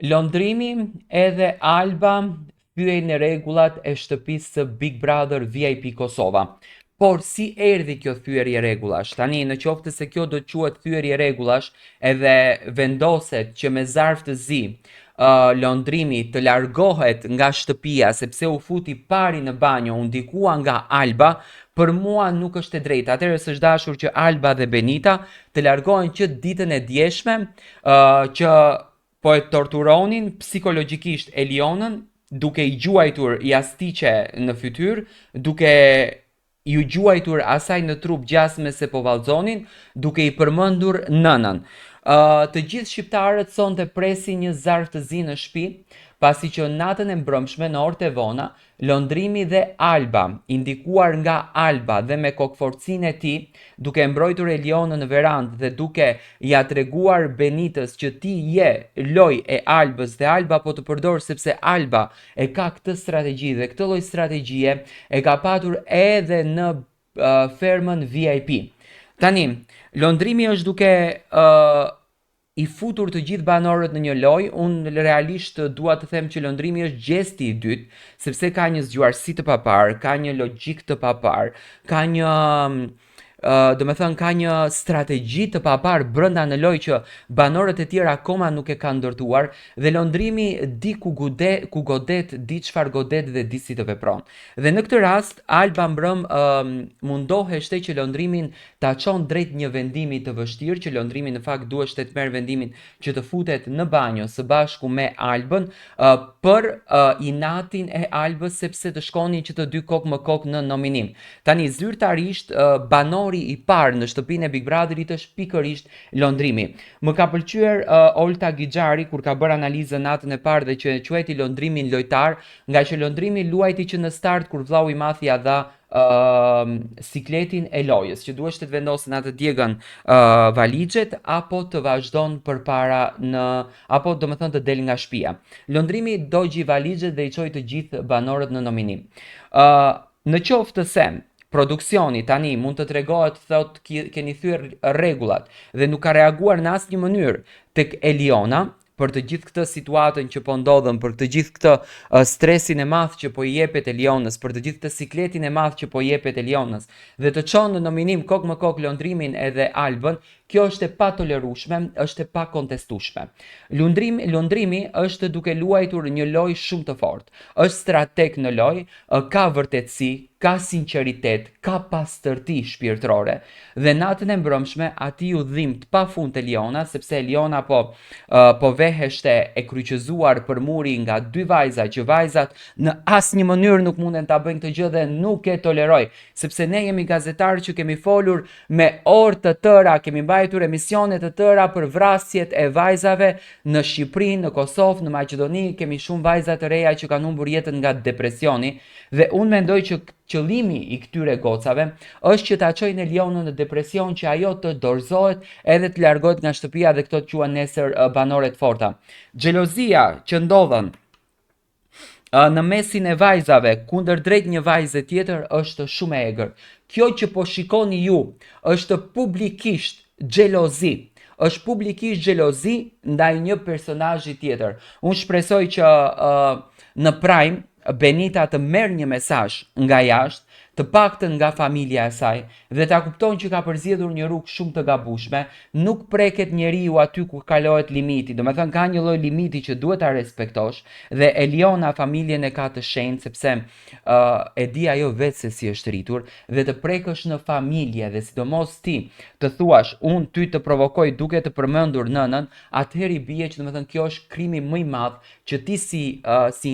Londrimi edhe Alba fyejnë në rregullat e shtëpisë së Big Brother VIP Kosova. Por si erdhi kjo thyerje rregullash? Tani në qoftë se kjo do të quhet thyerje rregullash edhe vendoset që me zarf të zi Londrimi të largohet nga shtëpia sepse u futi pari në banjo, u ndikua nga Alba, për mua nuk është e drejtë. Atëherë s'është dashur që Alba dhe Benita të largohen që ditën e djeshme, që po e torturonin psikologjikisht Elionën, duke i gjuajtur jastiqe në fytyrë, duke ju gjuajtur asaj në trup gjasme se po vallëzonin, duke i përmendur nënën. Të gjithë shqiptarët sonte presin një zarf të zi në shtëpi, pasi që natën e mbrëmshme në orët e vona, Londrimi dhe Alba, indikuar nga Alba dhe me kokforcinë e tij, duke mbrojtur Elionën në verandë dhe duke ja treguar Benitës që ti je loj e Albës dhe Alba po të përdor sepse Alba e ka këtë strategji dhe këtë lloj strategjie e ka patur edhe në fermën VIP. Tani, Londrimi është duke i futur të gjithë banorët në një lojë. Unë realisht dua të them që Londrimi është gjesti i dytë, sepse ka një zgjuarsi të papar, ka një logjik të papar, ka një ka një strategji të papar brenda në lojë që banorët e tjerë akoma nuk e kanë ndërtuar dhe Londrimi di ku godet, di çfarë godet dhe di si të vepron. Dhe në këtë rast Alba Mbrëm mundoheshte që Londrimin ta çon drejt një vendimi të vështirë, që Londrimi në fakt duheshte të merr vendimin që të futet në banjo së bashku me Albën për inatin e Albës sepse të shkonin që të dy kokë më kokë në nominim. Tani zyrtarisht banori i parë në shtëpinë e Big Brotherit është pikërisht Londrimi. Më ka pëlqyer Olta Gixhari kur ka bërë analizën natën e parë dhe që e quajti Londrimin lojtar, nga që Londrimi luajti që në start kur vllau i madh ia dha sikletin e lojës, që duheshte të vendosen atë djegën valixhet apo të vazhdon përpara apo domethënë të del nga shtëpia. Londrimi dogji valixhet dhe i çoi të gjithë banorët në nominim. Në qoftë se produksioni tani mund të tregohet thotë keni thyer rregullat dhe nuk ka reaguar në asnjë mënyrë tek Eliona për të gjithë këtë situatën që po ndodhen, për të gjithë këtë stresin e madh që po i jepet Elionës, për të gjithë këtë sikletin e madh që po i jepet Elionës dhe të çon në nominim kokë më kokë Londrimin edhe Albën, kjo është e patolerueshme, është e pakontestueshme. Londrimi është duke luajtur një lojë shumë të fortë. Është strateg në lojë, ka vërtetësi, ka sinqeritet, ka pastërti shpirtërore dhe natën e mbrëmshme ati u dhimbt pafund Eliona, sepse Eliona po veheshte e kryqëzuar për muri nga dy vajza, që vajzat në asnjë mënyrë nuk munden ta bëjnë këtë gjë dhe nuk e toleroj, sepse ne jemi gazetarë që kemi folur me orë të tëra, kemi mbajtur emisione të tëra për vrasjet e vajzave në Shqipëri, në Kosovë, në Maqedoni, kemi shumë vajza të reja që kanë humbur jetën nga depresioni dhe unë mendoj që qëllimi i këtyre gocave është që ta çojnë Elionën në depresion, që ajo të dorëzohet edhe të largohet nga shtëpia dhe këto të quhen nesër banore të forta. Xhelozia që ndodhen në mesin e vajzave kundërdrejt një vajze tjetër është shumë e egër. Kjo që po shikoni ju është publikisht xhelozi. Është publikisht xhelozi ndaj një personazhi tjetër. Unë shpresoj që në Prime Benita të merr një mesazh nga jashtë, të paktën nga familja e saj, dhe ta kupton që ka përzgjedhur një rrugë shumë të gabueshme, nuk preket njeriu aty ku kalohet limiti. Domethënë ka një lloj limiti që duhet ta respektosh dhe Eliona familjen e ka të shenjtë sepse e di ajo vetë se si është rritur dhe të prekësh në familje dhe sidomos ti të thuash unë ty të provokoj duke të përmendur nënën, atëherë i bie që domethënë kjo është krimi më i madh që ti si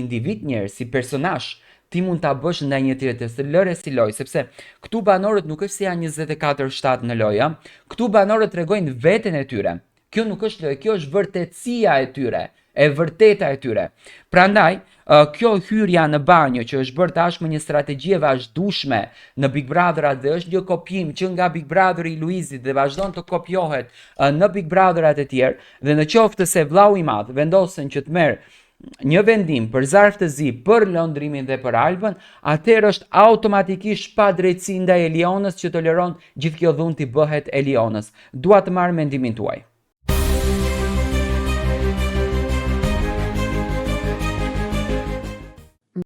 individ njerëz, si personazh ti mund ta bësh ndaj një tjetër, të lëre si lojë, sepse këtu banorët nuk është se janë 24/7 në lojë, këtu banorët tregojnë veten e tyre. Kjo nuk është lojë, kjo është vërtetësia e tyre, e vërteta e tyre. Prandaj, kjo hyrja në banjo që është bërë tashmë një strategji e vazhdueshme në Big Brotherat dhe është një kopjim që nga Big Brotheri i Luizit dhe vazhdon të kopjohet në Big Brotherat e tjerë, dhe në qoftë se vllau i madh vendosen që të merr një vendim për zarf të zi për Londrimin dhe për Albën, atëherë është automatikisht pa drejtësi ndaj Elionës që toleron gjithë kjo dhunë t'i bëhet Elionës. Dua të marr mendimin tuaj.